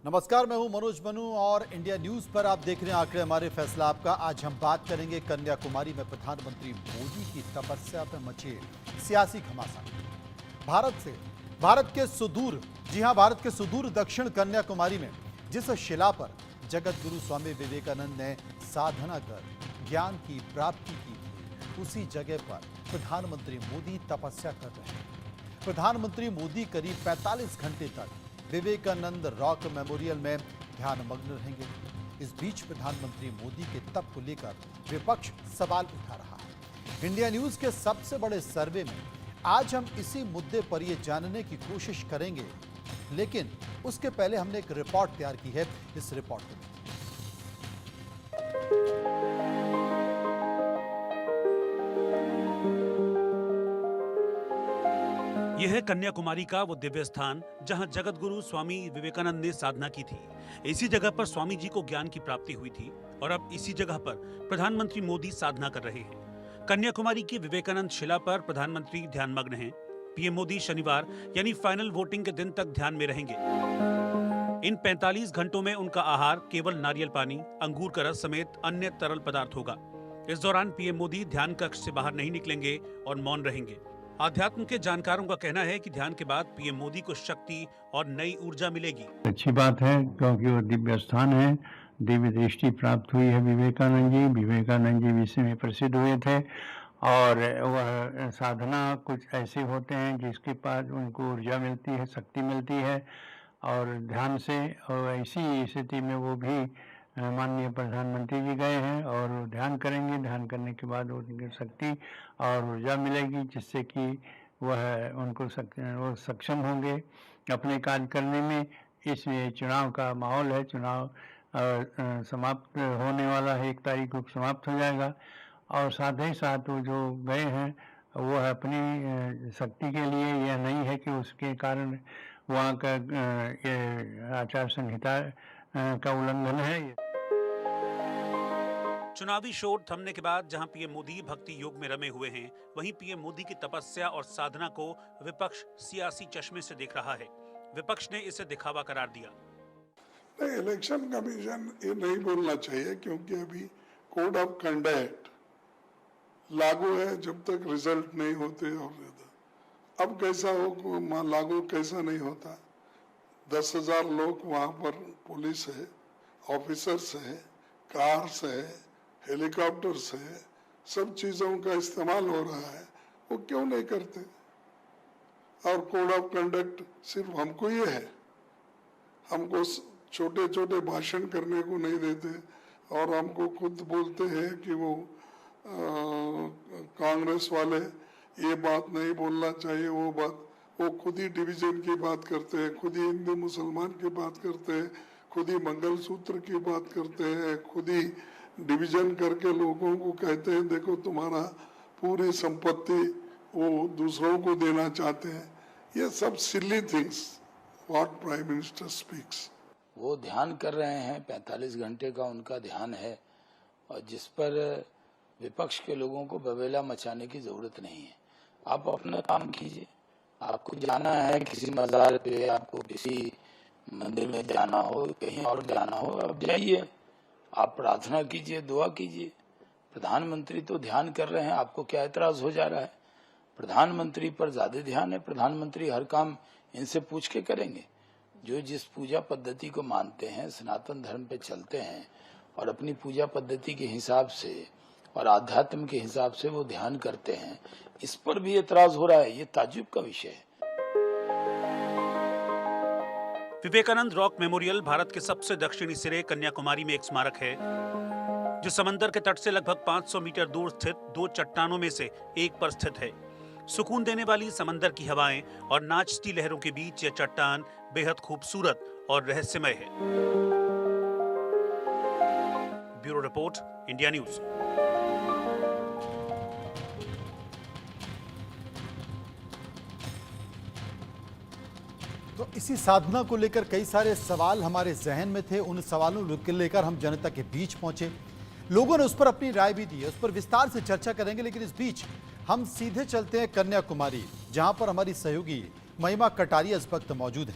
नमस्कार, मैं हूं मनोज मनु और इंडिया न्यूज पर आप देख रहे हैं आंकड़े हमारे फैसला आपका। आज हम बात करेंगे कन्याकुमारी में प्रधानमंत्री मोदी की तपस्या पर मचे सियासी घमासान। भारत के सुदूर दक्षिण कन्याकुमारी में जिस शिला पर जगत गुरु स्वामी विवेकानंद ने साधना कर ज्ञान की प्राप्ति की थी, उसी जगह पर प्रधानमंत्री मोदी तपस्या कर रहे हैं। प्रधानमंत्री मोदी करीब 45 घंटे तक विवेकानंद रॉक मेमोरियल में ध्यानमग्न रहेंगे। इस बीच प्रधानमंत्री मोदी के तप को लेकर विपक्ष सवाल उठा रहा है। इंडिया न्यूज के सबसे बड़े सर्वे में आज हम इसी मुद्दे पर यह जानने की कोशिश करेंगे, लेकिन उसके पहले हमने एक रिपोर्ट तैयार की है। इस रिपोर्ट को यह है कन्याकुमारी का वो दिव्य स्थान जहां जगत गुरु स्वामी विवेकानंद ने साधना की थी। इसी जगह पर स्वामी जी को ज्ञान की प्राप्ति हुई थी और अब इसी जगह पर प्रधानमंत्री मोदी साधना कर रहे हैं। कन्याकुमारी की विवेकानंद शिला पर प्रधानमंत्री ध्यानमग्न हैं। पीएम मोदी शनिवार यानी फाइनल वोटिंग के दिन तक ध्यान में रहेंगे। इन 45 घंटों में उनका आहार केवल नारियल पानी, अंगूर का रस समेत अन्य तरल पदार्थ होगा। इस दौरान पीएम मोदी ध्यान कक्ष से बाहर नहीं निकलेंगे और मौन रहेंगे। आध्यात्म के जानकारों का कहना है कि ध्यान के बाद पीएम मोदी को शक्ति और नई ऊर्जा मिलेगी। अच्छी बात है, क्योंकि वो दिव्य स्थान है, दिव्य दृष्टि प्राप्त हुई है। विवेकानंद जी विश्व में प्रसिद्ध हुए थे और वह साधना कुछ ऐसे होते हैं जिसके बाद उनको ऊर्जा मिलती है, शक्ति मिलती है और ध्यान से। और ऐसी स्थिति में वो भी माननीय प्रधानमंत्री जी गए हैं और ध्यान करेंगे। ध्यान करने के बाद उनकी शक्ति और ऊर्जा मिलेगी, जिससे कि वो सक्षम होंगे अपने कार्य करने में। इसमें चुनाव का माहौल है, चुनाव समाप्त होने वाला है, 1 तारीख को समाप्त हो जाएगा। और साथ ही साथ वो जो गए हैं वो अपनी शक्ति के लिए, यह नहीं है कि उसके कारण वहाँ का आचार संहिता का उल्लंघन है। चुनावी शोर थमने के बाद जहां पीएम मोदी भक्ति योग में रमे हुए हैं, वहीं पीएम मोदी की तपस्या और साधना को विपक्ष सियासी चश्मे से देख रहा है। विपक्ष ने इसे दिखावा करार दिया। नहीं, इलेक्शन कमीशन ये नहीं बोलना चाहिए, क्योंकि अभी कोड ऑफ कंडक्ट लागू है जब तक रिजल्ट नहीं होते। और अब कैसा हो, लागू कैसा नहीं होता। 10,000 लोग वहां पर पुलिस है, ऑफिसर्स है, कार्स है, हेलीकॉप्टर्स है, सब चीजों का इस्तेमाल हो रहा है। वो क्यों नहीं करते? और कोड ऑफ कंडक्ट सिर्फ हमको ये है, हमको छोटे छोटे भाषण करने को नहीं देते। और हमको खुद बोलते हैं कि वो कांग्रेस वाले ये बात नहीं बोलना चाहिए, वो बात। वो खुद ही डिवीजन की बात करते हैं, खुद ही हिंदू मुसलमान की बात करते हैं, खुद ही मंगलसूत्र की बात करते हैं, खुद ही डिवीजन करके लोगों को कहते हैं देखो तुम्हारा पूरी संपत्ति वो दूसरों को देना चाहते हैं। ये सब silly things what prime minister speaks. वो ध्यान कर रहे हैं, 45 घंटे का उनका ध्यान है, और जिस पर विपक्ष के लोगों को बवेला मचाने की जरूरत नहीं है। आप अपना काम कीजिए। आपको जाना है किसी मजार पे, आपको किसी मंदिर में जाना हो, कहीं और जाना हो, आप जाइए, आप प्रार्थना कीजिए, दुआ कीजिए। प्रधानमंत्री तो ध्यान कर रहे हैं, आपको क्या एतराज हो जा रहा है? प्रधानमंत्री पर ज्यादा ध्यान है। प्रधानमंत्री हर काम इनसे पूछ के करेंगे। जो जिस पूजा पद्धति को मानते हैं, सनातन धर्म पे चलते हैं और अपनी पूजा पद्धति के हिसाब से और आध्यात्म के हिसाब से वो ध्यान करते हैं, इस पर भी एतराज हो रहा है। ये ताज्जुब का विषय है। विवेकानंद रॉक मेमोरियल भारत के सबसे दक्षिणी सिरे कन्याकुमारी में एक स्मारक है, जो समंदर के तट से लगभग 500 मीटर दूर स्थित 2 चट्टानों में से एक पर स्थित है। सुकून देने वाली समंदर की हवाएं और नाचती लहरों के बीच यह चट्टान बेहद खूबसूरत और रहस्यमय है। Bureau report, India news. तो इसी साधना को लेकर कई सारे सवाल हमारे जहन में थे। उन सवालों को लेकर हम जनता के बीच पहुंचे। लोगों ने उस पर अपनी राय भी दी है, उस पर विस्तार से चर्चा करेंगे। लेकिन इस बीच हम सीधे चलते हैं कन्याकुमारी, जहां पर हमारी सहयोगी महिमा कटारिया इस वक्त मौजूद है।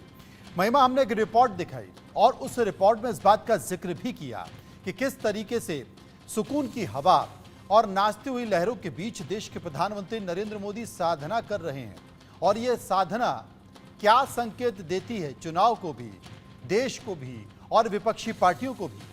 महिमा, हमने एक रिपोर्ट दिखाई और उस रिपोर्ट में इस बात का जिक्र भी किया कि किस तरीके से सुकून की हवा और नाचती हुई लहरों के बीच देश के प्रधानमंत्री नरेंद्र मोदी साधना कर रहे हैं। और यह साधना क्या संकेत देती है चुनाव को भी, देश को भी और विपक्षी पार्टियों को भी।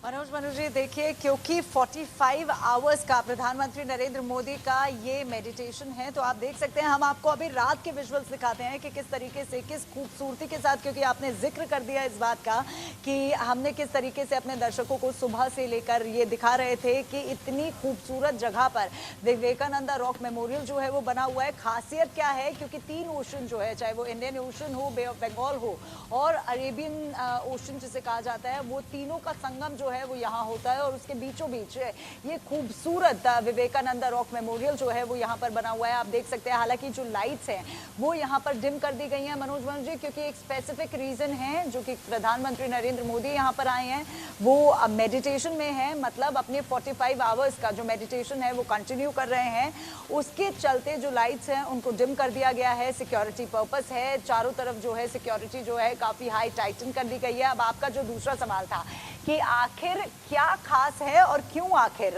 मनोज जी देखिए, क्योंकि 45 आवर्स का प्रधानमंत्री नरेंद्र मोदी का ये मेडिटेशन है, तो आप देख सकते हैं, हम आपको अभी रात के विजुअल्स दिखाते हैं कि किस तरीके से, किस खूबसूरती के साथ, क्योंकि आपने जिक्र कर दिया इस बात का कि हमने किस तरीके से अपने दर्शकों को सुबह से लेकर ये दिखा रहे थे कि इतनी खूबसूरत जगह पर विवेकानंद रॉक मेमोरियल जो है वो बना हुआ है। खासियत क्या है, क्योंकि 3 ओशन जो है, चाहे वो इंडियन ओशन हो, बे ऑफ बंगाल हो और अरेबियन ओशन जिसे कहा जाता है, वो तीनों का संगम जो है वो यहाँ होता है और उसके बीचों बीच ये खूबसूरत विवेकानंद रॉक मेमोरियल जो है वो यहाँ पर बना हुआ है। आप देख सकते हैं, हालांकि जो लाइट्स हैं वो यहाँ पर डिम कर दी गई हैं मनोज जी, क्योंकि एक स्पेसिफिक रीजन है जो कि प्रधानमंत्री नरेंद्र मोदी यहाँ पर आए हैं, वो मेडिटेशन में है। मतलब अपने 45 आवर्स का जो मेडिटेशन है वो कंटिन्यू कर रहे हैं, उसके चलते जो लाइट्स हैं उनको डिम कर दिया गया है। सिक्योरिटी पर्पस है, चारों तरफ जो है सिक्योरिटी जो है काफी हाई टाइटन कर दी गई है। अब आपका जो दूसरा सवाल था कि आखिर क्या खास है और क्यों आखिर,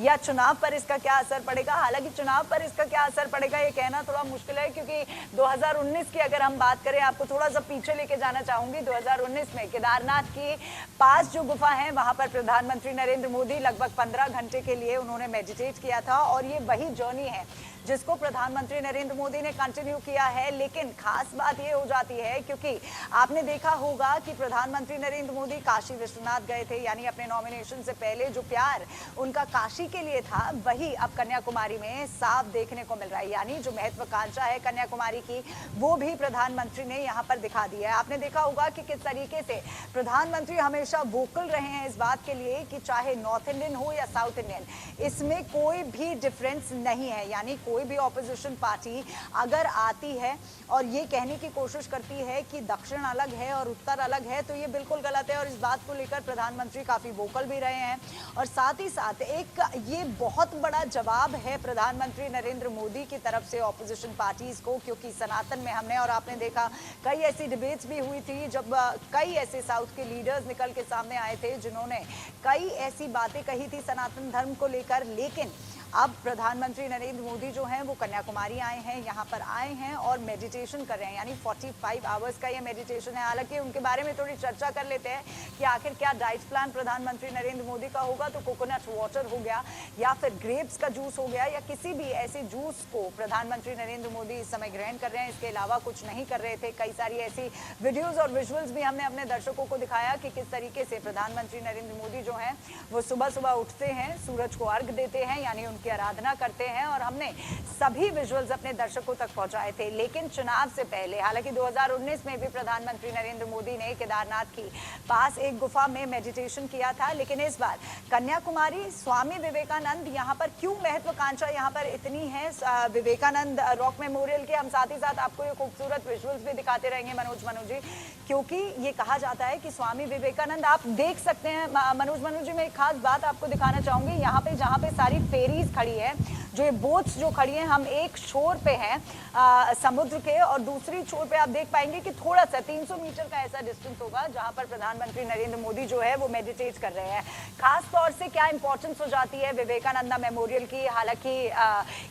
या चुनाव पर इसका क्या असर पड़ेगा। हालांकि चुनाव पर इसका क्या असर पड़ेगा ये कहना थोड़ा मुश्किल है, क्योंकि 2019 की अगर हम बात करें, आपको थोड़ा सा पीछे लेके जाना चाहूंगी। 2019 में केदारनाथ के पास जो गुफा है वहां पर प्रधानमंत्री नरेंद्र मोदी लगभग 15 घंटे के लिए उन्होंने मेडिटेट किया था और ये वही जर्नी है जिसको प्रधानमंत्री नरेंद्र मोदी ने कंटिन्यू किया है। लेकिन खास बात ये हो जाती है, क्योंकि आपने देखा होगा कि प्रधानमंत्री नरेंद्र मोदी काशी विश्वनाथ गए थे, यानी अपने नॉमिनेशन से पहले जो प्यार उनका काशी के लिए था वही अब कन्याकुमारी में साफ देखने को मिल रहा है। यानी जो महत्वाकांक्षा है कन्याकुमारी की वो भी प्रधानमंत्री ने यहाँ पर दिखा दिया है। आपने देखा होगा कि किस तरीके से प्रधानमंत्री हमेशा वोकल रहे हैं इस बात के लिए कि चाहे नॉर्थ इंडियन हो या साउथ इंडियन, इसमें कोई भी डिफरेंस नहीं है। यानी कोई भी ऑपोजिशन पार्टी अगर आती है और ये कहने की कोशिश करती है कि दक्षिण अलग है और उत्तर अलग है, तो ये बिल्कुल गलत है। और इस बात को लेकर प्रधानमंत्री काफी वोकल भी रहे हैं और साथ ही साथ एक ये बहुत बड़ा जवाब है प्रधानमंत्री नरेंद्र मोदी की तरफ से ऑपोजिशन पार्टीज को, क्योंकि सनातन में हमने और आपने देखा कई ऐसी डिबेट्स भी हुई थी जब कई ऐसे साउथ के लीडर्स निकल के सामने आए थे जिन्होंने कई ऐसी बातें कही थी सनातन धर्म को लेकर। लेकिन अब प्रधानमंत्री नरेंद्र मोदी जो हैं वो कन्याकुमारी आए हैं, यहाँ पर आए हैं और मेडिटेशन कर रहे हैं, यानी 45 आवर्स का ये मेडिटेशन है। हालांकि उनके बारे में थोड़ी चर्चा कर लेते हैं कि आखिर क्या डाइट प्लान प्रधानमंत्री नरेंद्र मोदी का होगा। तो कोकोनट वाटर हो गया या फिर ग्रेप्स का जूस हो गया या किसी भी ऐसे जूस को प्रधानमंत्री नरेंद्र मोदी इस समय ग्रहण कर रहे हैं, इसके अलावा कुछ नहीं कर रहे थे। कई सारी ऐसी वीडियोज और विजुअल्स भी हमने अपने दर्शकों को दिखाया कि किस तरीके से प्रधानमंत्री नरेंद्र मोदी जो हैं वो सुबह सुबह उठते हैं, सूरज को अर्घ देते हैं, यानी की आराधना करते हैं। और हमने सभी विजुअल्स अपने दर्शकों तक पहुंचाए थे। लेकिन चुनाव से पहले, हालांकि 2019 में भी प्रधानमंत्री नरेंद्र मोदी ने केदारनाथ की पास एक गुफा में मेडिटेशन किया था, लेकिन इस बार कन्याकुमारी स्वामी विवेकानंद, यहाँ पर क्यों महत्वाकांक्षा यहाँ पर इतनी है विवेकानंद रॉक मेमोरियल के, हम साथ ही साथ आपको ये खूबसूरत विजुअल्स भी दिखाते रहेंगे मनोज जी, क्योंकि ये कहा जाता है कि स्वामी विवेकानंद, आप देख सकते हैं मनोज जी, मैं एक खास बात आपको दिखाना चाहूंगी। यहाँ पे जहाँ पे सारी फेरीज खड़ी है, जो ये बोट्स जो खड़ी हैं, हम एक छोर पे हैं समुद्र के और दूसरी छोर पे आप देख पाएंगे कि थोड़ा सा 300 मीटर का ऐसा डिस्टेंस होगा जहां पर प्रधानमंत्री नरेंद्र मोदी जो है वो मेडिटेट कर रहे हैं। खास तौर से क्या इंपॉर्टेंस हो जाती है विवेकानंद मेमोरियल की, हालांकि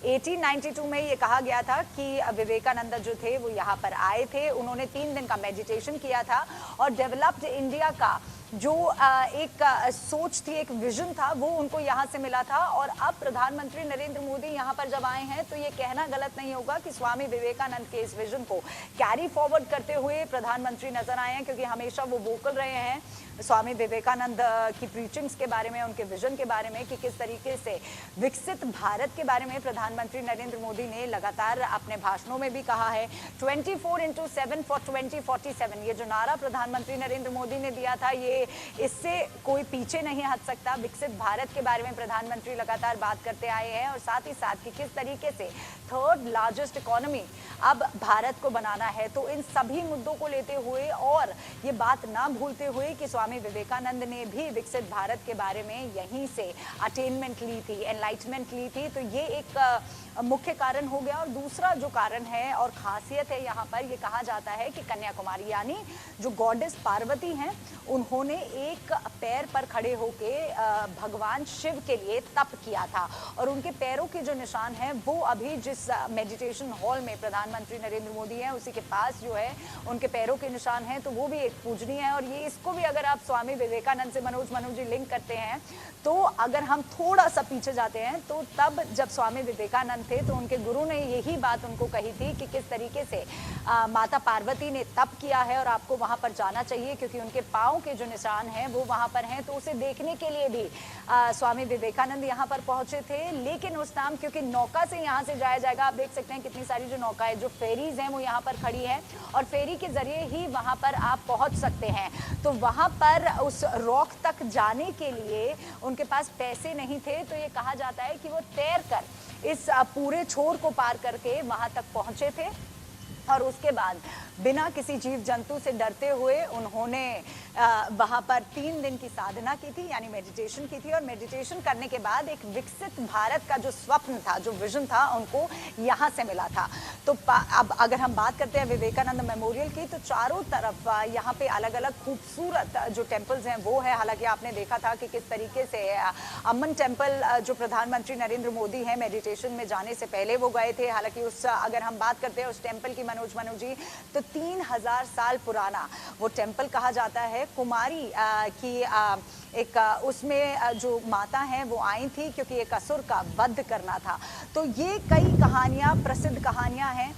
1892 में ये कहा गया था कि विवेकानंद जो थे वो यहाँ पर आए थे, उन्होंने 3 दिन का मेडिटेशन किया था और डेवलप्ड इंडिया का जो एक सोच थी, एक विजन था, वो उनको यहाँ से मिला था। और अब प्रधानमंत्री नरेंद्र मोदी यहाँ पर जब आए हैं तो ये कहना गलत नहीं होगा कि स्वामी विवेकानंद के इस विजन को कैरी फॉरवर्ड करते हुए प्रधानमंत्री नजर आए हैं, क्योंकि हमेशा वो वोकल रहे हैं स्वामी विवेकानंद की प्रीचिंग्स के बारे में, उनके विजन के बारे में कि किस तरीके से विकसित भारत के बारे में प्रधानमंत्री नरेंद्र मोदी ने लगातार अपने भाषणों में भी कहा है। 24/7 फॉर 2047, ये जो नारा प्रधानमंत्री नरेंद्र मोदी ने दिया था, ये देखिए इससे कोई पीछे नहीं हट सकता। विकसित भारत के बारे में प्रधानमंत्री लगातार बात करते आए हैं और साथ ही साथ कि किस तरीके से थर्ड लार्जेस्ट इकोनॉमी अब भारत को बनाना है। तो इन सभी मुद्दों को लेते हुए और ये बात ना भूलते हुए कि स्वामी विवेकानंद ने भी विकसित भारत के बारे में यहीं से अटेनमेंट ली थी, एनलाइटमेंट ली थी, तो ये एक मुख्य कारण हो गया। और दूसरा जो कारण है और खासियत है यहाँ पर, ये कहा जाता है कि कन्याकुमारी यानी जो गॉडेस पार्वती हैं उन्होंने एक पैर पर खड़े होके भगवान शिव के लिए तप किया था और उनके पैरों के जो निशान हैं वो अभी जिस मेडिटेशन हॉल में प्रधानमंत्री नरेंद्र मोदी हैं उसी के पास जो है उनके पैरों के निशान हैं, तो वो भी एक पूजनीय है। और ये इसको भी अगर आप स्वामी विवेकानंद से मनोज जी लिंक करते हैं तो अगर हम थोड़ा सा पीछे जाते हैं तो तब जब स्वामी विवेकानंद थे तो उनके गुरु ने यही बात उनको कही थी कि किस तरीके से माता पार्वती ने तप किया है और आपको वहां पर जाना चाहिए क्योंकि उनके पाँव के जो निशान हैं वो वहां पर हैं। तो उसे देखने के लिए भी स्वामी विवेकानंद यहाँ पर पहुंचे थे। लेकिन उस टाइम क्योंकि नौका से यहाँ से जाया जाएगा, आप देख सकते हैं कितनी सारी जो नौकाएं जो फेरीज हैं वो यहाँ पर खड़ी है और फेरी के जरिए ही वहां पर आप पहुंच सकते हैं। तो वहां पर उस रॉक तक जाने के लिए उनके पास पैसे नहीं थे, तो ये कहा जाता है कि वो तैर कर इस पूरे छोर को पार करके वहां तक पहुंचे थे और उसके बाद बिना किसी जीव जंतु से डरते हुए उन्होंने वहाँ पर 3 दिन की साधना की थी, यानी मेडिटेशन की थी। और मेडिटेशन करने के बाद एक विकसित भारत का जो स्वप्न था, जो विजन था, उनको यहाँ से मिला था। तो अब अगर हम बात करते हैं विवेकानंद मेमोरियल की, तो चारों तरफ यहाँ पे अलग अलग खूबसूरत जो टेम्पल्स हैं वो है। हालांकि आपने देखा था कि किस तरीके से अम्मन टेम्पल जो प्रधानमंत्री नरेंद्र मोदी हैं मेडिटेशन में जाने से पहले वो गए थे। हालांकि उस अगर हम बात करते हैं उस टेम्पल की मनोज जी, तो 3000 साल पुराना वो टेम्पल कहा जाता है। कुमारी की एक उसमें जो माता हैं वो आई थी क्योंकि एक असुर का वध करना था। तो ये कई कहानियाँ, प्रसिद्ध कहानियाँ हैं,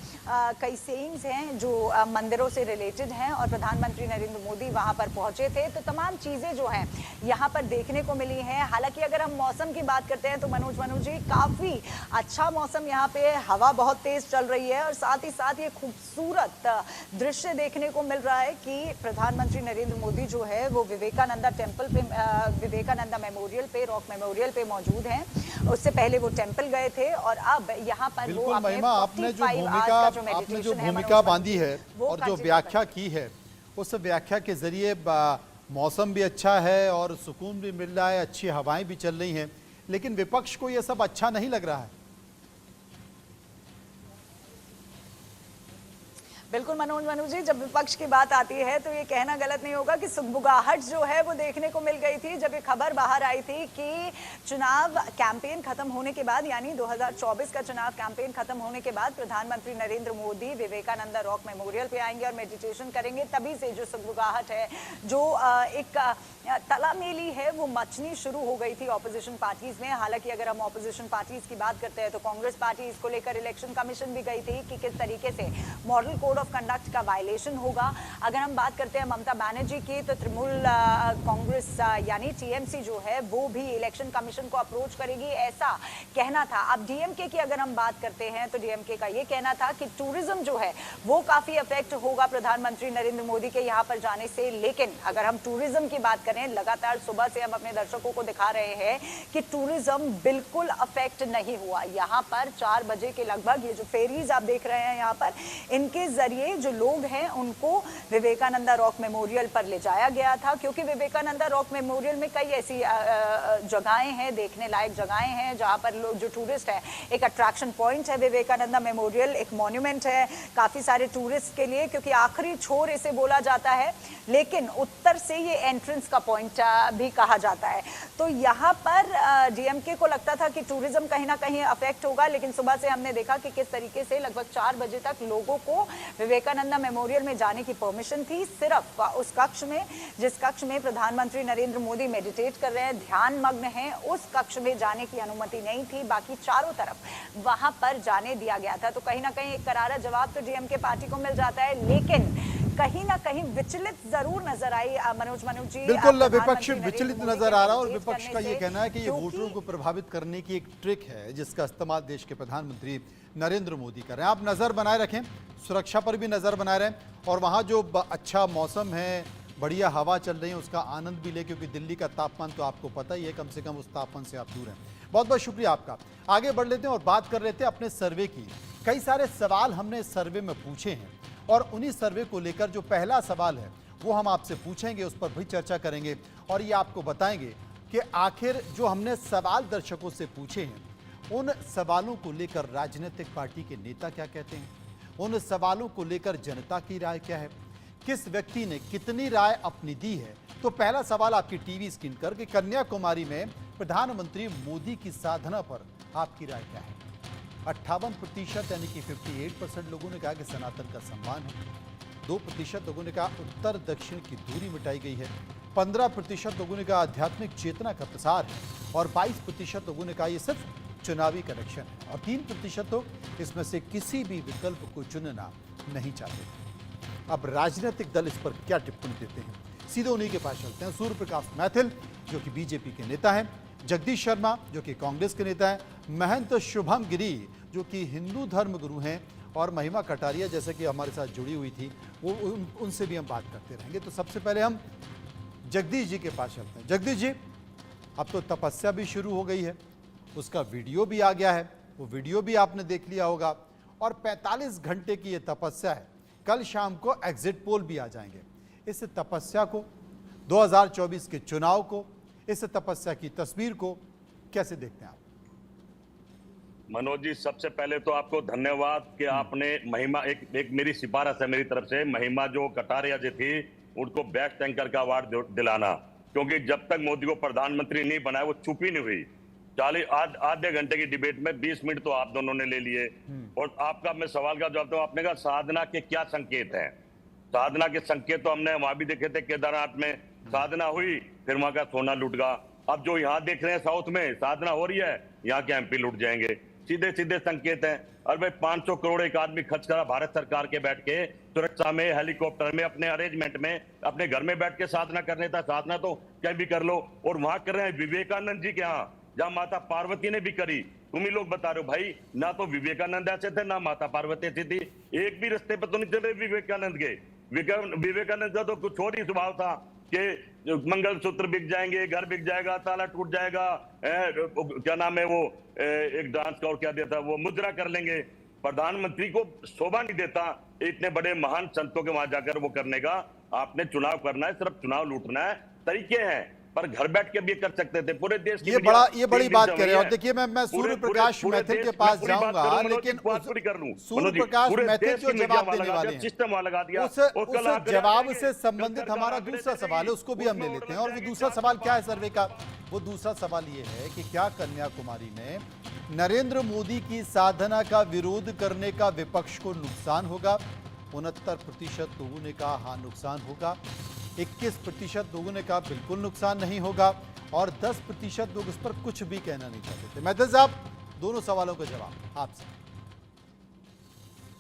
कई सेइंग्स हैं जो मंदिरों से रिलेटेड हैं और प्रधानमंत्री नरेंद्र मोदी वहाँ पर पहुँचे थे। तो तमाम चीज़ें जो हैं यहाँ पर देखने को मिली हैं। हालांकि अगर हम मौसम की बात करते हैं तो मनोज जी काफ़ी अच्छा मौसम यहाँ पे, हवा बहुत तेज़ चल रही है और साथ ही साथ ये खूबसूरत दृश्य देखने को मिल रहा है कि प्रधानमंत्री नरेंद्र मोदी जो है वो विवेकानंदा टेम्पल पे, विवेकानंदा मेमोरियल पे, रॉक मेमोरियल पे मौजूद हैं। उससे पहले वो टेम्पल गए थे और अब यहाँ पर वो अपने महिमा, आपने जो भूमिका बांधी है और जो व्याख्या की है, उस व्याख्या के जरिए मौसम भी अच्छा है और सुकून भी मिल रहा है, अच्छी हवाएं भी चल रही हैं, लेकिन विपक्ष को यह सब अच्छा नहीं लग रहा है। बिल्कुल मनोज जी, जब विपक्ष की बात आती है तो ये कहना गलत नहीं होगा कि सुगबुगाहट जो है वो देखने को मिल गई थी जब ये खबर बाहर आई थी कि चुनाव कैंपेन खत्म होने के बाद, यानी 2024 का चुनाव कैंपेन खत्म होने के बाद प्रधानमंत्री नरेंद्र मोदी विवेकानंदा रॉक मेमोरियल पे आएंगे और मेडिटेशन करेंगे। तभी से जो सुगबुगाहट है, जो एक तलामेली है, वो मचनी शुरू हो गई थी ऑपोजिशन पार्टीज में। हालांकि अगर हम ऑपोजिशन पार्टीज की बात करते हैं तो कांग्रेस पार्टी इसको लेकर इलेक्शन कमीशन भी गई थी कि किस तरीके से मॉडल कोड ऑफ कंडक्ट का वायलेशन होगा। अगर हम बात करते हैं ममता बनर्जी की, तो तृणमूल कांग्रेस यानी टीएमसी जो है वो भी इलेक्शन कमीशन को अप्रोच करेगी, ऐसा कहना था। अब डीएमके की अगर हम बात करते हैं तो डीएमके का ये कहना था कि टूरिज्म जो है वो काफी अफेक्ट होगा प्रधानमंत्री नरेंद्र मोदी के यहाँ पर जाने से। लेकिन अगर हम टूरिज्म की बात करें, लगातार सुबह से हम अपने दर्शकों को दिखा रहे हैं कि टूरिज्म बिल्कुल अफेक्ट नहीं हुआ। यहाँ पर 4 बजे के लगभग ये जो फेरीज आप देख रहे हैं यहाँ पर, इनके जरिए जो लोग हैं उनको विवेकानंदा रॉक मेमोरियल पर ले जाया गया था, क्योंकि विवेकानंदा रॉक मेमोरियल में कई ऐसी जगहें हैं, देखने लायक जगहें हैं जहां पर लोग जो टूरिस्ट है, एक अट्रैक्शन पॉइंट है विवेकानंदा मेमोरियल, एक मॉन्यूमेंट है काफी सारे टूरिस्ट के लिए, क्योंकि आखिरी छोर इसे बोला जाता है, लेकिन उत्तर से ये एंट्रेंस का पॉइंट भी कहा जाता है। तो यहाँ पर डीएमके को लगता था कि टूरिज्म कहीं ना कहीं अफेक्ट होगा, लेकिन सुबह से हमने देखा कि किस तरीके से लगभग 4 बजे तक लोगों को विवेकानंदा मेमोरियल में जाने की परमिशन थी, सिर्फ उस कक्ष में जिस कक्ष में प्रधानमंत्री नरेंद्र मोदी मेडिटेट कर रहे हैं, ध्यान मग्न हैं, उस कक्ष में जाने की अनुमति नहीं थी। बाकी चारों तरफ वहां पर जाने दिया गया था। तो कहीं ना कहीं एक करारा जवाब तो डीएमके पार्टी को मिल जाता है, लेकिन कहीं ना कहीं विचलित जरूर नजर आई मनोज जी। बिल्कुल विपक्ष विचलित नजर आ रहा है और विपक्ष का ये कहना है कि ये वोटरों को प्रभावित करने की एक ट्रिक है जिसका इस्तेमाल देश के प्रधानमंत्री नरेंद्र मोदी कर रहे हैं। आप नजर बनाए रखें, सुरक्षा पर भी नजर बनाए रहें और वहाँ जो अच्छा मौसम है, बढ़िया हवा चल रही है उसका आनंद भी ले, क्योंकि दिल्ली का तापमान तो आपको पता ही है, कम से कम उस तापमान से आप दूर हैं। बहुत बहुत शुक्रिया आपका। आगे बढ़ लेते हैं और बात कर लेते हैं अपने सर्वे की। कई सारे सवाल हमने इस सर्वे में पूछे हैं और उन्हीं सर्वे को लेकर जो पहला सवाल है वो हम आपसे पूछेंगे, उस पर भी चर्चा करेंगे और ये आपको बताएंगे कि आखिर जो हमने सवाल दर्शकों से पूछे हैं उन सवालों को लेकर राजनीतिक पार्टी के नेता क्या कहते हैं, उन सवालों को लेकर जनता की राय क्या है, किस व्यक्ति ने कितनी राय अपनी दी है। तो पहला सवाल आपकी टीवी स्क्रीन कर कि कन्याकुमारी में प्रधानमंत्री मोदी की साधना पर आपकी राय क्या है। 58% यानी कि 58% लोगों ने कहा कि सनातन का सम्मान है। 2% लोगों ने कहा उत्तर दक्षिण की दूरी मिटाई गई है। 15% लोगों ने कहा आध्यात्मिक चेतना का प्रसार है और 22% लोगों ने कहा ये सिर्फ चुनावी कनेक्शन है और 3% लोग इसमें से किसी भी विकल्प को चुनना नहीं चाहते। अब राजनीतिक दल इस पर क्या टिप्पणी देते हैं, सीधे उन्हीं के पास चलते हैं। सूर्य प्रकाश मैथिल जो कि बीजेपी के नेता हैं, जगदीश शर्मा जो कि कांग्रेस के नेता हैं, महंत शुभम गिरी जो कि हिंदू धर्म गुरु हैं और महिमा कटारिया जैसे कि हमारे साथ जुड़ी हुई थी वो उनसे भी हम बात करते रहेंगे। तो सबसे पहले हम जगदीश जी के पास चलते हैं। जगदीश जी, अब तो तपस्या भी शुरू हो गई है, उसका वीडियो भी आ गया है, वो वीडियो भी आपने देख लिया होगा और 45 घंटे की ये तपस्या है। कल शाम को एग्जिट पोल भी आ जाएंगे। इस तपस्या को, 2024 के चुनाव को, इस तपस्या की तस्वीर को कैसे देखते हैं आप? मनोज जी, सबसे पहले तो आपको धन्यवाद कि आपने महिमा एक मेरी सिफारिश है मेरी तरफ से, महिमा जो कटारिया जी थी उनको बेस्ट टैंकर का अवार्ड दिलाना, क्योंकि जब तक मोदी को प्रधानमंत्री नहीं बनाया वो चुप ही नहीं हुई। आधे घंटे की डिबेट में 20 मिनट तो आप दोनों ने ले लिए। और आपका मैं सवाल का जवाब दूं, आपने कहा साधना के क्या संकेत हैं। साधना के संकेत तो हमने वहां भी देखे थे, केदारनाथ में साधना हुई, फिर वहां का सोना लूट गया। अब जो यहाँ देख रहे हैं साउथ में साधना हो रही है, यहाँ के एमपी लूट जाएंगे। सीधे सीधे संकेत हैं। और भाई 500 करोड़ एक आदमी खर्च करा भारत सरकार के बैठ के सुरक्षा में, हेलीकॉप्टर में, अपने अरेंजमेंट में, अपने घर में बैठ के साधना करने था। साधना तो कहीं भी कर लो। और वहां कर रहे हैं विवेकानंद जी के यहाँ, जहां माता पार्वती ने भी करी। तुम ही लोग बता रहे हो भाई, ना तो विवेकानंद ऐसे थे ना माता पार्वती ऐसी थी। एक भी रास्ते पर तो नहीं चले विवेकानंद के। विवेकानंद का तो कुछ और ही स्वभाव था कि मंगलसूत्र बिक जाएंगे, घर बिक जाएगा, ताला टूट जाएगा, क्या नाम है वो एक डांस का और क्या देता, वो मुद्रा कर लेंगे। प्रधानमंत्री को शोभा नहीं देता इतने बड़े महान संतों के वहां जाकर वो करने का। आपने चुनाव करना है, सिर्फ चुनाव लूटना है, तरीके हैं, पर घर बैठ के भी कर सकते थे। पूरे देश की ये बड़ी बात कह रहे हैं। और देखिए मैं सूर्य प्रकाश मैथिल के पास जाऊंगा, लेकिन सूर्य प्रकाश मैथिल जो जवाब देने वाले हैं सिस्टम लगा दिया, उस जवाब से संबंधित हमारा दूसरा सवाल है, उसको भी हम ले लेते हैं। और वो दूसरा सवाल क्या है सर्वे का? वो दूसरा सवाल ये है कि क्या कन्याकुमारी में नरेंद्र मोदी की साधना का विरोध करने का विपक्ष को नुकसान होगा? 69% लोगों ने कहा हाँ नुकसान होगा, 21% लोगों ने कहा बिल्कुल नुकसान नहीं होगा और 10% लोग इस पर कुछ भी कहना नहीं चाहते थे। मैथिल साहब, दोनों सवालों का जवाब आपसे।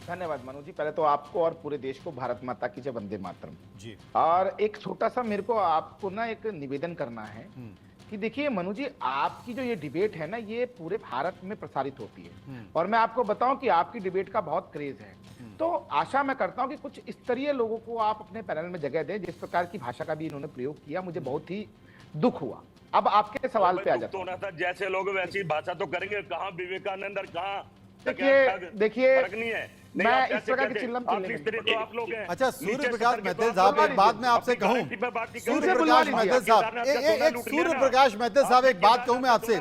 धन्यवाद मनोज जी। पहले तो आपको और पूरे देश को भारत माता की जय, वंदे मातरम जी। और एक छोटा सा मेरे को आपको ना एक निवेदन करना है कि देखिए मनोज जी, आपकी जो ये डिबेट है ना, ये पूरे भारत में प्रसारित होती है और मैं आपको बताऊं कि आपकी डिबेट का बहुत क्रेज है। तो आशा मैं करता हूं कि कुछ स्तरीय लोगों को आप अपने पैनल में जगह दें। जिस प्रकार की भाषा का भी इन्होंने प्रयोग किया, मुझे बहुत ही दुख हुआ। अब आपके सवाल पे आ जाता हूं। जैसे लोग वैसी भाषा तो करेंगे, कहाँ विवेकानंद और कहाँ देखिए मैं इस प्रकार की चिल्लम अच्छा सूर्य प्रकाश मैथिल साहब, एक बात मैं आपसे कहूँ, सूर्य प्रकाश मैथिल साहब, एक सूर्य प्रकाश मैथिल साहब, एक बात कहूँ मैं आपसे।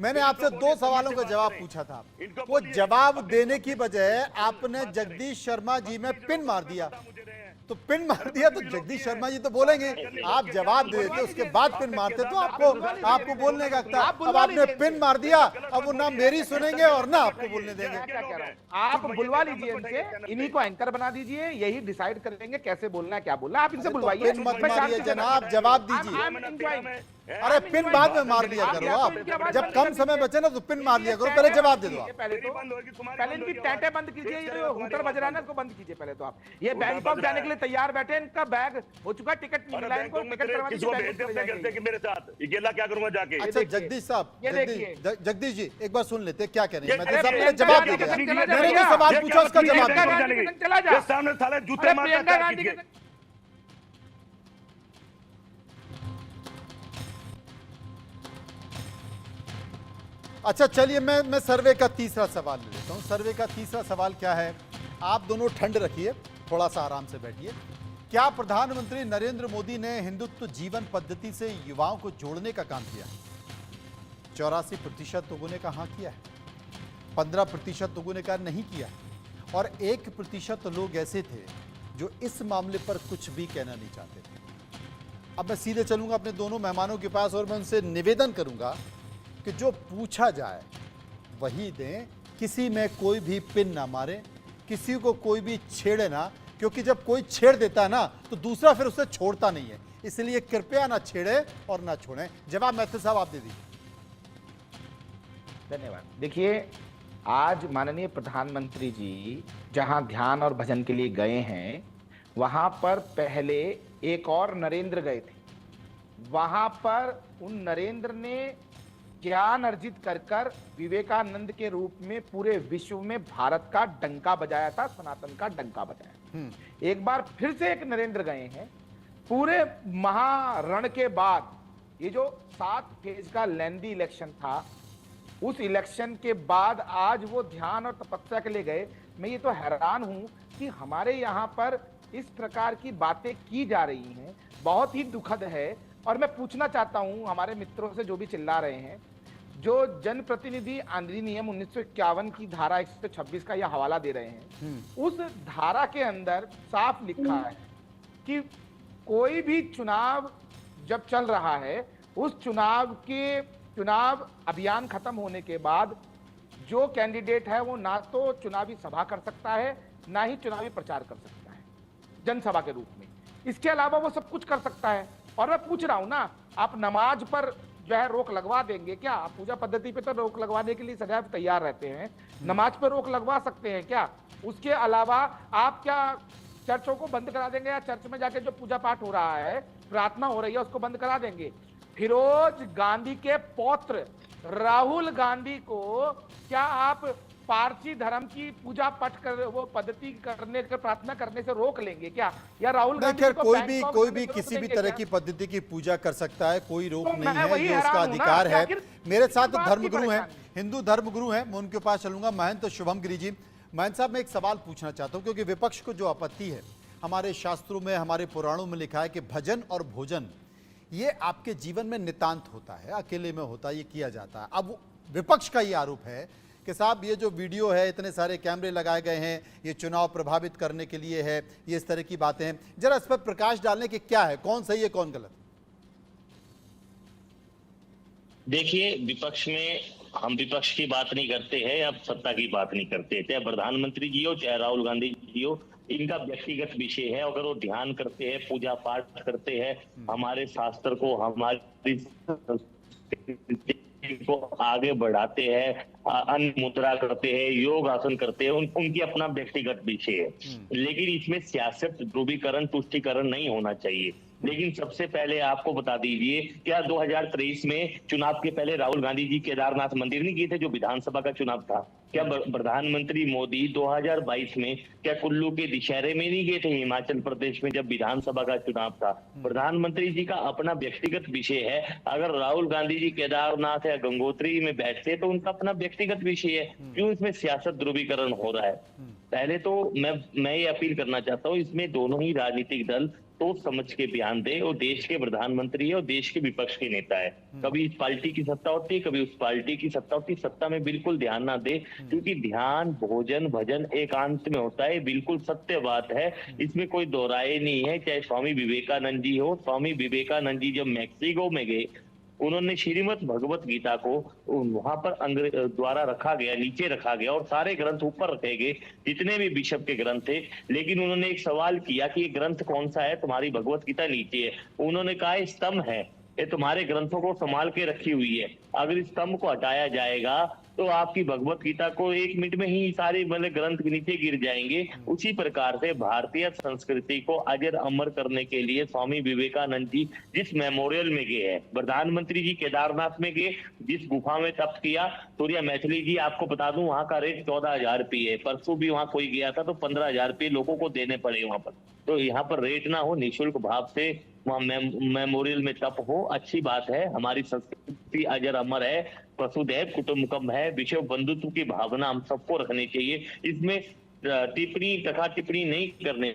मैंने आपसे 2 सवालों का जवाब पूछा था, वो जवाब देने की बजाय आपने जगदीश शर्मा जी में पिन मार दिया। तो पिन मार दिया तो जगदीश शर्मा जी तो बोलेंगे, आप जवाब दे देते उसके बाद पिन मारते तो आपको बोलने का था। अब आपने पिन मार दिया, अब वो ना मेरी सुनेंगे और ना आपको बोलने देंगे। आप बुलवा लीजिए इनसे, इन्हीं को एंकर बना दीजिए, यही डिसाइड करेंगे कैसे बोलना है क्या बोलना है। आप इनसे बुलवाइए। पिन मत मारिए जनाब, जवाब दीजिए। अरे पिन बाद में मार लिया करो, आप जब कम समय बचे ना तो पिन मार लिया करो, पहले जवाब दे दो। पहले इनकी टैटे बंद कीजिए, ये जो हूटर बज रहा है ना इसको बंद कीजिए पहले तो आप। ये बैंकॉक जाने के लिए तैयार बैठे, इनका बैग हो चुका, टिकट नहीं मिला इनको, टिकट करवा दीजिए मेरे साथ। अकेला क्या करूंगा जाके? अच्छा जगदीश साहब, जगदीश जी एक बार सुन लेते क्या कह रहे हैं। मैंने साहब जवाब दे दिया, मैंने जो सवाल पूछा उसका जवाब चला जा सामने साले जूते मारता अच्छा चलिए मैं सर्वे का तीसरा सवाल ले लेता हूं। सर्वे का तीसरा सवाल क्या है? आप दोनों ठंड रखिए, थोड़ा सा आराम से बैठिए। क्या प्रधानमंत्री नरेंद्र मोदी ने हिंदुत्व जीवन पद्धति से युवाओं को जोड़ने का काम किया? 84% लोगों ने कहा हाँ किया है, 15% लोगों ने कहा नहीं किया, और 1% लोग ऐसे थे जो इस मामले पर कुछ भी कहना नहीं चाहते थे। अब मैं सीधे चलूंगा अपने दोनों मेहमानों के पास और मैं उनसे निवेदन करूंगा कि जो पूछा जाए वही दें, किसी में कोई भी पिन ना मारे, किसी को कोई भी छेड़े ना, क्योंकि जब कोई छेड़ देता है ना तो दूसरा फिर उसे छोड़ता नहीं है। इसलिए कृपया ना छेड़े और ना छोड़ें। जवाब मैथिल साहब आप दे दीजिए। धन्यवाद। देखिए, आज माननीय प्रधानमंत्री जी जहां ध्यान और भजन के लिए गए हैं, वहां पर पहले एक और नरेंद्र गए थे। वहां पर उन नरेंद्र ने ज्ञान अर्जित कर विवेकानंद के रूप में पूरे विश्व में भारत का डंका बजाया था, सनातन का डंका बजाया। एक बार फिर से एक नरेंद्र गए हैं। पूरे महारण के बाद ये जो 7 फेज का लेंदी इलेक्शन था, उस इलेक्शन के बाद आज वो ध्यान और तपस्या के लिए गए। मैं ये तो हैरान हूं कि हमारे यहाँ पर इस प्रकार की बातें की जा रही हैं, बहुत ही दुखद है। और मैं पूछना चाहता हूं हमारे मित्रों से जो भी चिल्ला रहे हैं, जो जनप्रतिनिधि अधिनियम 1951 की धारा 126 का यह हवाला दे रहे हैं, उस धारा के अंदर साफ लिखा है कि कोई भी चुनाव जब चल रहा है, उस चुनाव अभियान खत्म होने के बाद जो कैंडिडेट है वो ना तो चुनावी सभा कर सकता है, ना ही चुनावी प्रचार कर सकता है जनसभा के रूप में। इसके अलावा वो सब कुछ कर सकता है। और मैं पूछ रहा हूं ना, आप नमाज पर जो है रोक लगवा देंगे क्या? आप पूजा पद्धति पे तो रोक लगवाने के लिए सदैव तैयार रहते हैं, नमाज पर रोक लगवा सकते हैं क्या? उसके अलावा आप क्या चर्चों को बंद करा देंगे, या चर्च में जाके जो पूजा पाठ हो रहा है, प्रार्थना हो रही है, उसको बंद करा देंगे? फिरोज गांधी के पौत्र राहुल गांधी को क्या आप पारसी धर्म की पूजा पाठ कर वो पद्धति करने के प्रार्थना करने से रोक लेंगे क्या? या राहुल गांधी को कोई भी किसी भी तरह की पद्धति की पूजा कर सकता है, कोई रोक तो नहीं मैं है, वही ये उसका हैरान हूं ना अधिकार कि है। आखिर मेरे साथ किस बात की धर्मगुरु हैं, परेशानी? हिंदू धर्मगुरु हैं, मैं उनके पास चलूंगा। महंत शुभम गिरी जी, महंत साहब मैं एक सवाल पूछना चाहता हूं, क्योंकि विपक्ष को जो आपत्ति है, हमारे शास्त्रों में, हमारे पुराणों में लिखा है कि भजन और भोजन ये आपके जीवन में नितांत होता है, अकेले में होता है, ये किया जाता है। अब विपक्ष का ये आरोप है कि साहब ये जो वीडियो है, इतने सारे कैमरे लगाए गए हैं, ये चुनाव प्रभावित करने के लिए है, ये इस तरह की बातें हैं। जरा इस पर प्रकाश डालने की क्या है, कौन सही है कौन गलत? देखिए, विपक्ष में हम विपक्ष की बात नहीं करते हैं, अब सत्ता की बात नहीं करते, चाहे प्रधानमंत्री जी हो चाहे राहुल गांधी जी हो, इनका व्यक्तिगत विषय है। अगर वो ध्यान करते हैं, पूजा पाठ करते हैं, हमारे शास्त्र को, हमारी को आगे बढ़ाते हैं, अन्न मुद्रा करते हैं, योग आसन करते हैं, उनकी अपना व्यक्तिगत विषय है। लेकिन इसमें सियासत, ध्रुवीकरण, तुष्टीकरण नहीं होना चाहिए। लेकिन सबसे पहले आपको बता दीजिए, क्या 2023 में चुनाव के पहले राहुल गांधी जी केदारनाथ मंदिर नहीं गए थे, जो विधानसभा का चुनाव था? क्या प्रधानमंत्री मोदी 2022 में क्या कुल्लू के दशहरे में नहीं गए थे, हिमाचल प्रदेश में, जब विधानसभा का चुनाव था? प्रधानमंत्री जी का अपना व्यक्तिगत विषय है। अगर राहुल गांधी जी केदारनाथ या गंगोत्री में बैठते तो उनका अपना व्यक्तिगत विषय है, क्यों इसमें सियासत ध्रुवीकरण हो रहा है? पहले तो मैं ये अपील करना चाहता हूँ, इसमें दोनों ही राजनीतिक दल तो समझ के बयान दे। और देश के प्रधानमंत्री है और देश के विपक्ष के नेता है, कभी इस पार्टी की सत्ता होती है, कभी उस पार्टी की सत्ता होती है, सत्ता में बिल्कुल ध्यान ना दे, क्योंकि ध्यान, भोजन, भजन एकांत में होता है, बिल्कुल सत्य बात है, इसमें कोई दोहराए नहीं है। चाहे स्वामी विवेकानंद जी हो, स्वामी विवेकानंद जी जब मैक्सिको में गए, उन्होंने श्रीमद् भगवत गीता को वहां पर अंग्रेज द्वारा रखा गया, नीचे रखा गया, और सारे ग्रंथ ऊपर रखे गए, जितने भी बिशप के ग्रंथ थे। लेकिन उन्होंने एक सवाल किया कि ये ग्रंथ कौन सा है? तुम्हारी भगवत गीता नीचे है। उन्होंने कहा ये स्तंभ है, ये तुम्हारे ग्रंथों को संभाल के रखी हुई है, अगर इस स्तंभ को हटाया जाएगा तो आपकी भगवत गीता को 1 मिनट में ही सारे मतलब ग्रंथ नीचे गिर जाएंगे। उसी प्रकार से भारतीय संस्कृति को अजर अमर करने के लिए स्वामी विवेकानंद जी जिस मेमोरियल में गए हैं, प्रधानमंत्री जी केदारनाथ में गए, जिस गुफा में तप किया, सूर्या मैथिली जी आपको बता दूं, वहां का रेट 14,000 रुपये है। परसों भी वहां कोई गया था तो 15,000 रुपये लोगों को देने पड़े वहां पर। तो यहाँ पर रेट ना हो, निःशुल्क भाव से वहाँ मेमोरियल में तप हो, अच्छी बात है। हमारी संस्कृति अजर अमर है, वसुधैव कुटुंबकम है, विश्व बंधुत्व की भावना हम सबको रखनी चाहिए। इसमें टिप्पणी नहीं करने,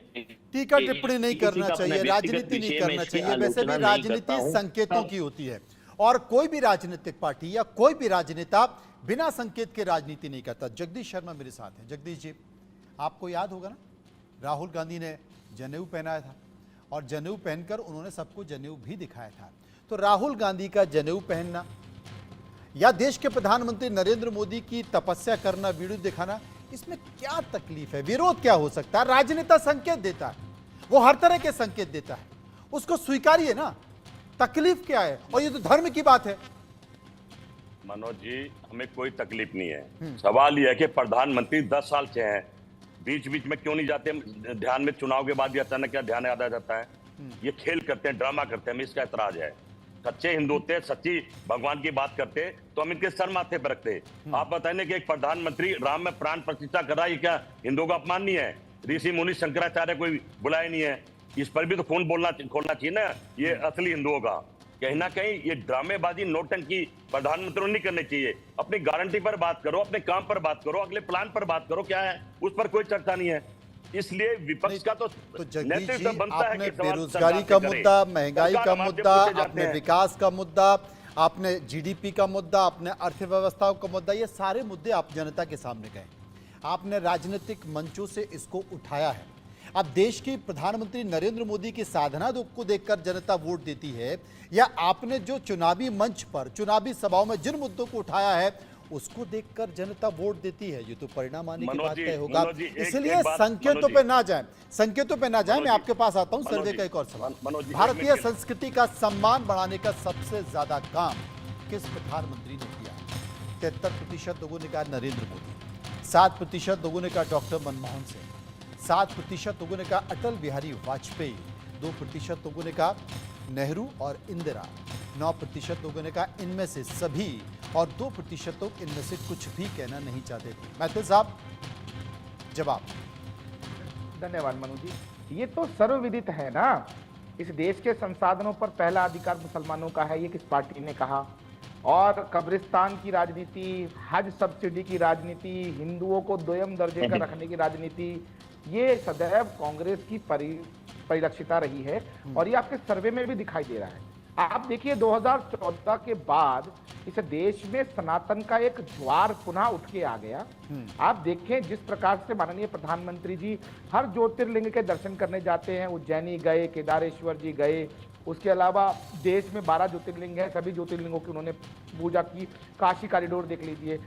टीका टिप्पणी नहीं करना चाहिए, राजनीति नहीं करना चाहिए। वैसे भी राजनीति संकेतों की होती है और कोई भी राजनीतिक पार्टी या कोई भी राजनेता बिना संकेत के राजनीति नहीं करता। जगदीश शर्मा मेरे साथ हैं। जगदीश जी, आपको याद होगा ना, राहुल गांधी ने जनेऊ पहनाया था और जनेऊ पहनकर उन्होंने सबको जनेऊ भी दिखाया था। तो राहुल गांधी का जनेऊ पहनना या देश के प्रधानमंत्री नरेंद्र मोदी की तपस्या करना, वीडियो दिखाना, इसमें क्या तकलीफ है? विरोध क्या हो सकता है? राजनेता संकेत देता है, वो हर तरह के संकेत देता है, उसको स्वीकारिए ना, तकलीफ क्या है? और ये तो धर्म की बात है। मनोज जी, हमें कोई तकलीफ नहीं है। सवाल यह है कि प्रधानमंत्री 10 साल से हैं, बीच बीच में क्यों नहीं जाते ध्यान में? चुनाव के बाद ये अचानक क्या ध्यान याद आ जाता है? ये खेल करते हैं, ड्रामा करते हैं, हमें इसका एतराज है। सच्चे हिंदू होते, सच्ची भगवान की बात करते तो हम इनके सर माथे पर रखते। आप बताएं कि एक प्रधानमंत्री राम में प्राण प्रतिष्ठा कर रहा है, ये क्या हिंदुओं का अपमान नहीं है? ऋषि मुनि शंकराचार्य कोई बुलाए नहीं है, इस पर भी तो फोन खोलना चाहिए ना। ये असली हिंदुओं का कहीं ना कहीं ये ड्रामेबाजी, नौटंकी प्रधानमंत्री नहीं करनी चाहिए। अपनी गारंटी पर बात करो, अपने काम पर बात करो, अगले प्लान पर बात करो, क्या है उस पर कोई चर्चा नहीं है। इसलिए विपक्ष का तो जगदीश जी, आपने बेरोजगारी का मुद्दा, महंगाई का मुद्दा, आपने विकास का मुद्दा, आपने जीडीपी का मुद्दा, आपने अर्थव्यवस्था का मुद्दा, ये सारे मुद्दे आप जनता के सामने गए। आपने राजनीतिक मंचों से इसको उठाया है। अब देश की प्रधानमंत्री नरेंद्र मोदी की साधना को देखकर जनता वोट देती है, या आपने जो चुनावी मंच पर, चुनावी सभाओं में जिन मुद्दों को उठाया है उसको देखकर जनता वोट देती है? ये तो परिणाम आने की बात तय होगा। इसलिए संकेतों पे ना जाएं, संकेतों पे ना जाएं। मैं आपके पास आता हूं सर्वे का एक और सवाल। भारतीय संस्कृति का सम्मान बढ़ाने का सबसे ज्यादा काम किस प्रधानमंत्री ने किया? 73% लोगों ने कहा नरेंद्र मोदी, 7% लोगों ने कहा डॉक्टर मनमोहन सिंह, 7% लोगों ने कहा अटल बिहारी वाजपेयी, 2% लोगों ने कहा नेहरू और इंदिरा, 9% लोगों ने कहा इनमें से सभी, और 2% लोग इनमें से कुछ भी कहना नहीं चाहते थे। मैथिल साहब, जवाब। धन्यवाद मनु जी। ये तो सर्वविदित है ना, इस देश के संसाधनों पर पहला अधिकार मुसलमानों का है, ये किस पार्टी ने कहा? और कब्रिस्तान की राजनीति, हज सब्सिडी की राजनीति, हिंदुओं को दोयम दर्जे का रखने की राजनीति, ये सदैव कांग्रेस की परिलक्षिता रही है और ये आपके सर्वे में भी दिखाई दे रहा है। आप देखिए 2014 के बाद इस देश में सनातन का एक ज्वार पुनः उठ के आ गया। आप देखें जिस प्रकार से माननीय प्रधानमंत्री जी हर ज्योतिर्लिंग के दर्शन करने जाते हैं, उज्जैनी गए, केदारेश्वर जी गए, उसके अलावा देश में 12 ज्योतिर्लिंग है, सभी ज्योतिर्लिंगों की उन्होंने पूजा की। काशी कॉरिडोर देख लीजिए।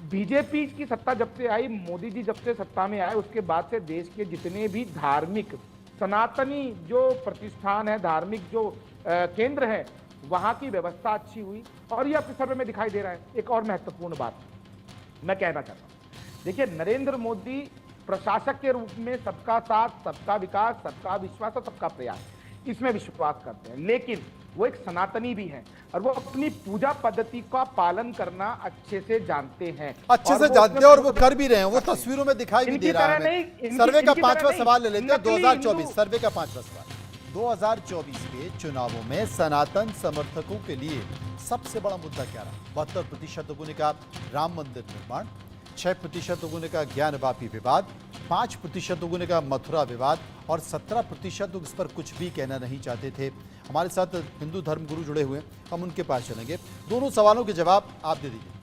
बीजेपी की सत्ता जब से आई, मोदी जी जब से सत्ता में आए, उसके बाद से देश के जितने भी धार्मिक सनातनी जो प्रतिष्ठान है, धार्मिक जो केंद्र है, वहां की व्यवस्था अच्छी हुई और ये आपके सर्वे में दिखाई दे रहा है। एक और महत्वपूर्ण बात मैं कहना चाहता हूं, देखिए नरेंद्र मोदी प्रशासक के रूप में सबका साथ, सबका विकास, सबका विश्वास और सबका प्रयास, इसमें विश्वास करते हैं, लेकिन वो एक सनातनी भी हैं और वो अपनी पूजा पद्धति का पालन करना अच्छे से जानते हैं, अच्छे से जानते हैं और वो कर भी रहे हैं। वो तस्वीरों में दिखाई भी दे रहा है। सर्वे का 5वां सवाल ले लेते हैं। 2024 सर्वे का 5वां सवाल, 2024 के चुनावों में सनातन समर्थकों के लिए सबसे बड़ा मुद्दा क्या रहा? 72% लोगों ने कहा राम मंदिर निर्माण, 6% लोगों ने कहा ज्ञान वापी विवाद, 5% लोगों ने कहा मथुरा विवाद और 17% लोग इस पर कुछ भी कहना नहीं चाहते थे। हमारे साथ हिंदू धर्म गुरु जुड़े हुए हैं, हम उनके पास चलेंगे। दोनों सवालों के जवाब आप दे दीजिए।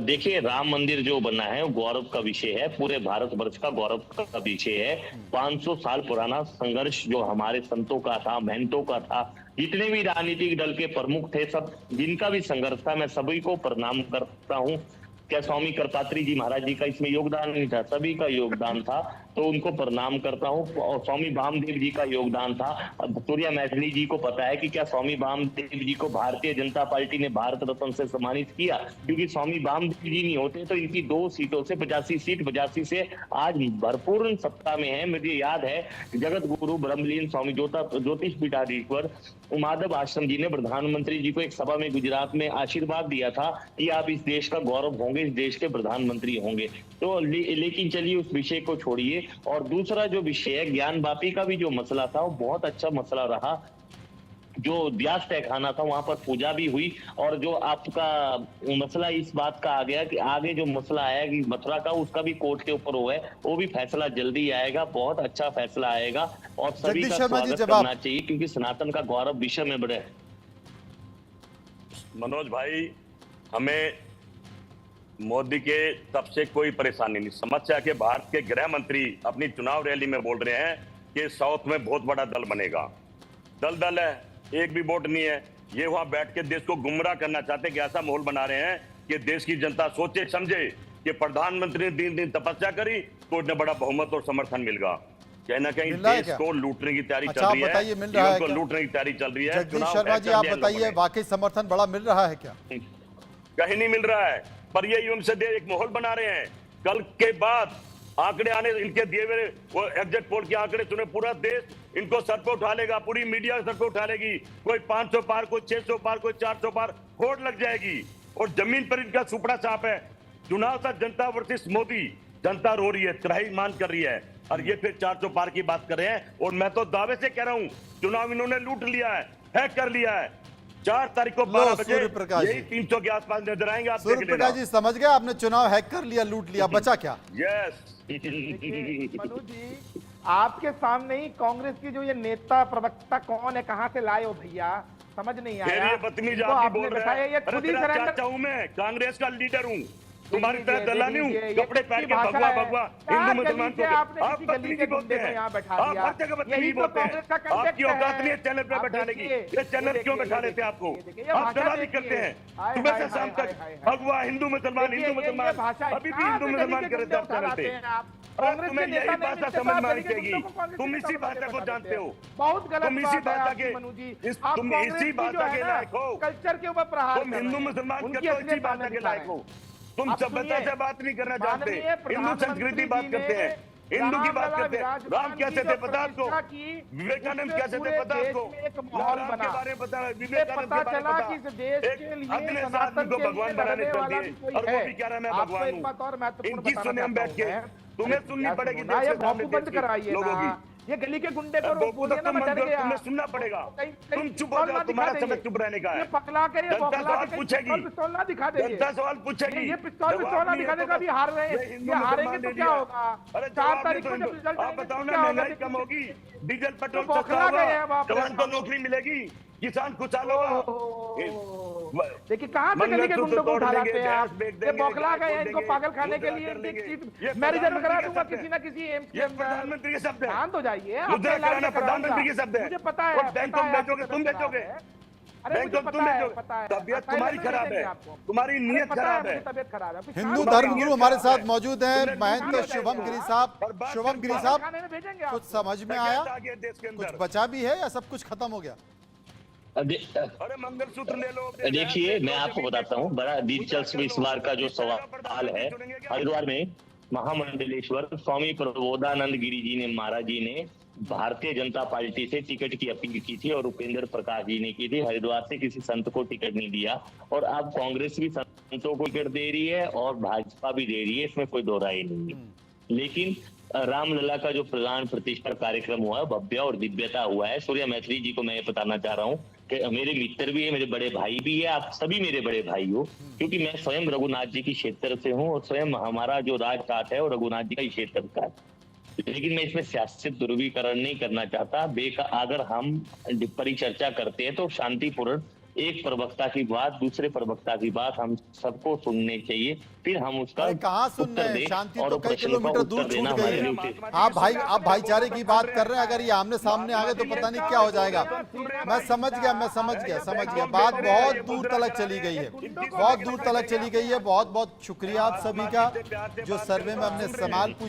देखिए, राम मंदिर जो बना है वो गौरव का विषय है, पूरे भारतवर्ष का गौरव का विषय है। 500 साल पुराना संघर्ष जो हमारे संतों का था, महंतों का था, जितने भी राजनीतिक दल के प्रमुख थे, सब जिनका भी संघर्ष था, मैं सभी को प्रणाम करता हूं। क्या स्वामी करपात्री जी महाराज जी का इसमें योगदान नहीं था? सभी का योगदान था, तो उनको प्रणाम करता हूँ। और स्वामी वामदेव जी का योगदान था। सूर्या मैथिली जी को पता है कि क्या स्वामी वामदेव जी को भारतीय जनता पार्टी ने भारत रत्न से सम्मानित किया, क्योंकि स्वामी वामदेव जी नहीं होते तो इनकी 2 सीटों से 85 से आज भरपूर सत्ता में है। मुझे याद है जगत गुरु ब्रह्मलीन स्वामी ज्योतिष पीठाधीश्वर उमाधव आश्रम जी ने प्रधानमंत्री जी को एक सभा में गुजरात में आशीर्वाद दिया था कि आप इस देश का गौरव होंगे, इस देश के प्रधानमंत्री होंगे। तो लेकिन चलिए उस विषय को छोड़िए। और दूसरा जो विषय है, ज्ञानवापी का भी जो मसला था वो बहुत अच्छा मसला रहा। जो व्यास तहखाना था वहां पर पूजा भी हुई, और जो आपका मसला इस बात का आ गया कि आगे जो मसला आया कि मथुरा का, उसका भी कोर्ट के ऊपर हुआ है, वो भी फैसला जल्दी आएगा, बहुत अच्छा फैसला आएगा और सभी जगदीश का शर्मा जी, स्वागत जवाब। करना चाहिए, क्योंकि सनातन का गौरव विश्व में बढ़े। मनोज भाई, हमें मोदी के तब से कोई परेशानी नहीं। समस्या के भारत के गृह मंत्री अपनी चुनाव रैली में बोल रहे हैं कि साउथ में बहुत बड़ा दल बनेगा। दल है, एक भी वोट नहीं है। ये वहां बैठ के देश को गुमराह करना चाहते हैं कि ऐसा माहौल बना रहे हैं कि देश की जनता सोचे समझे कि प्रधानमंत्री ने 3 दिन तपस्या करी तो उन्हें बड़ा बहुमत और समर्थन मिल गया। कहीं ना कहीं मिल रहा है देश क्या? को लूटने की तैयारी अच्छा, चल आप रही है, बताइए, मिल रहा है को क्या? लूटने की तैयारी चल रही है। जगदीश चुनाव शर्मा तय जी, कर आप लिया इन बताइए, लोगों ने। वाकई समर्थन बड़ा मिल रहा है क्या? कहीं नहीं मिल रहा है, पर ये उनसे एक माहौल बना रहे हैं। कल के बाद आंकड़े आने, इनके दिए हुए वो एग्जिट पोल के आंकड़े सुने, पूरा देश इनको सर पे उठा लेगा, पूरी मीडिया सर पे उठा लेगी। कोई 500 पार, कोई 600 पार, कोई 400 पार, होड़ लग जाएगी। और जमीन पर इनका सुपड़ा साफ है। चुनाव था जनता वर्सेस मोदी, जनता रो रही है, त्राही मान कर रही है, और ये फिर 400 पार की बात कर रहे हैं। और मैं तो दावे से कह रहा हूं, चुनाव इन्होंने लूट लिया है, हैक कर लिया है। 4 तारीख को 12 बजे सूर्यप्रकाश जी। यही 300 के आसपास नजर आएंगे, आप देख सूर्यप्रकाश लेना। जी, समझ गए, आपने चुनाव हैक कर लिया, लूट लिया, बचा क्या? यस। देखिए मनोज जी, आपके सामने ही कांग्रेस की जो ये नेता प्रवक्ता कौन है, कहां से लाए हो भैया, समझ नहीं फिर आया। ये बदतमीज इनको आदमी आपने बोल रहा बताया, है, ये अरे खुद ही तेरा सरेंडर। चाचा हूं मैं, कांग्रेस का लीडर हूं, तुम्हारी देख तरह लीजिए, दलाली हूं, देख लीजिए, ये कपड़े पहन के किसकी भाषा भगवा है? भगवा क्या हिंदू गली मुसलमान से को आपने आप किसी गली बदतमीजी के बोलते गुंडे को हैं, यहाँ बैठा आप दिया? हर जगह यही बदतमीजी तो बोलते कांग्रेस का हैं। कंडक्ट आपकी औकात नहीं है है। चैनल पे आप बैठाने की, देखिए, ये चैनल ये क्यों देखिए, बैठा लेते हैं ये आपको? देखिए, ये आप भाषा दलाली देखिए। करते हैं, हाय, सुबह हाय, से शाम हाय, तक हाय, हाय। भगवा हिंदू मुसलमान, देखिए, हिंदू ये मुसलमान, भाषा है। अभी भी कहाँ हिंदू से मुसलमान गली के करे गुंडे दर्द उठा करते लाते हैं आप? अरे कांग्रेस तुम्हें के यही नेता नहीं भाषा मिलते समझ तो में आप आनी गली के चाहिए। गुंडों को कांग्रेस के तुम नेता इसी बना भाषा के को बैठा जानते देते हो, हैं। बहुत गलत तुम इसी बात है भाषा आपकी के, मनु जी। इस- आप तुम कांग्रेस इसी की जो भाषा है के ना, लायक हो। कल्चर के ऊपर प्रहार तुम कर हिंदू रहे हैं। मुसलमान उनकी के तो असलियत इसी भाषा सामने के दिखा लायक रहे हो। हैं। तुम आप सभ्यता सुनिए, से बात नहीं करना जानते, माननीय हिंदू संस्कृति बात प्रधानमंत्री करते हैं, जी हिंदू की ने बात करते हैं। रामलला राम कैसे विराजमान थे की पता आपको? प्रतिष्ठा की, विवेकानंद उससे कैसे थे पूरे पता देश आपको? में एक माहौल राम बना। के बारे में पता है, ये विवेकानंद पता के बारे में चला पता। कि इस देश एक के लिए अगले सनातन आदमी को के लिए भगवान बनाने लड़ने चल वाला दिए, भी कोई और वो है। भी कह रहा है मैं आपको भगवान एक बात और हूँ। महत्वपूर्ण इनकी बताना सुने हम चाहता बैठ के, हूँ मैं। तुम्हें अरे सुननी भैया पड़ेगी सुनो ना, देश ये के सामने, भौंकू बंद देश के कराइए लोगों ना। की। ये गली के गुंडे को वो बोलिए ना, मैं डर गया। तुम्हें सुनना पड़ेगा, तुम चुप हो जाओ, तुम्हारा समय चुप रहने का है। ये पकड़ा के, ये जनता बौखला सवाल के पूछेगी, पिस्तौल ना दिखा देंगे। जनता सवाल पूछेगी, ये पिस्तौल जवाब ना नहीं है दिखाने तो का भी बस हार रहे हैं। ये हिंदू ये हारेंगे मुसलमान तो ले क्या लिया। होगा? अरे 4 जवाब तारीख नहीं को तो जब रिजल्ट आप आएंगे बताओ तो ना, क्या होगा? महंगाई कम होगी, डीजल पेट्रोल तो सस्ता बौखला गए हैं होगा, आप। जवान को नौकरी मिलेगी, किसान खुशहाल होगा। देखिए कहाँ से गली के मंगलसूत्र गुंडों को तोड़ उठा देंगे, लाते हैं आप? भैंस बेच ये देंगे, बौखला गाय गए हैं, तोड़ इनको देंगे, पागल खाने के दूसरा लिए कर लेंगे। इनकी ये मैं रिजल्ट करा प्रधानमंत्री के दूंगा शब्द किसी है। ना किसी एम्स के ये अंदर। प्रधानमंत्री के शब्द है, शांत हो जाइए। मुद्रा आपका इलाज कराना मैं कराऊंगा। प्रधानमंत्री के शब्द है। मुझे पता है, और बैंक पता तुम है बेचोगे, आपकी तुम तबीयत बेचोगे। खराब है। अरे बैंक मुझे तुम पता है, बेचोगे, पता है। तबीयत असाइलम तुम्हारी में खराब भेजेंगे है, आपको। तुम्हारी अरे नीयत पता खराब मुझे है। तबीयत खराब है। हिंदू शांत धर्म हो गुरु जाइए। हमारे साथ मौजूद हैं, तुमने महंत नुकसान शुभम हो गिरी जाएगा। साहब। बर्बाद शुभम कर गिरी दिया। साहब, खाने में भेजेंगे कुछ आपको। समझ में आया? आ गया देश के कुछ अंदर। बचा भी है या सब कुछ खत्म हो गया? अरे मंगलसूत्र ले लो। देखिए मैं आपको बताता हूँ, बड़ा दिलचस्प इस बार का जो सवाल है। हरिद्वार में महामंडलेश्वर स्वामी प्रबोधानंद गिरी जी ने, महाराज जी ने भारतीय जनता पार्टी से टिकट की अपील की थी और उपेंद्र प्रकाश जी ने की थी। हरिद्वार से किसी संत को टिकट नहीं दिया, और अब कांग्रेस भी संतों को टिकट दे रही है और भाजपा भी दे रही है, इसमें कोई दो राय नहीं है। लेकिन रामलला का जो प्राण प्रतिष्ठा कार्यक्रम हुआ है, भव्य और दिव्यता हुआ है। सूर्या मैत्री जी को मैं ये बताना चाह रहा हूँ कि मेरे मित्र भी है, मेरे बड़े भाई भी है, आप सभी मेरे बड़े भाई हो, क्योंकि मैं स्वयं रघुनाथ जी की क्षेत्र से हूँ और स्वयं हमारा जो राजकाट है वो रघुनाथ जी का ही क्षेत्र का है। लेकिन मैं इसमें सियासत ध्रुवीकरण नहीं करना चाहता। अगर हम परिचर्चा करते हैं तो शांतिपूर्ण एक प्रवक्ता की बात, दूसरे प्रवक्ता की बात हम सबको सुनने चाहिए, फिर हम उसका अरे कहाँ सुन उत्तर रहे हैं? दें शांति और तो कई प्रश्न का किलोमीटर उत्तर दूर छूट देना गई हमारे है। लिए उचित। आप भाईचारे की बात कर रहे हैं, अगर ये आमने सामने आ गए तो पता नहीं क्या हो जाएगा। मैं समझ गया। बात बहुत दूर तलक चली गई है, बहुत दूर तलक चली गई है। बहुत बहुत शुक्रिया आप सभी का जो सर्वे में हमने सवाल पूछे।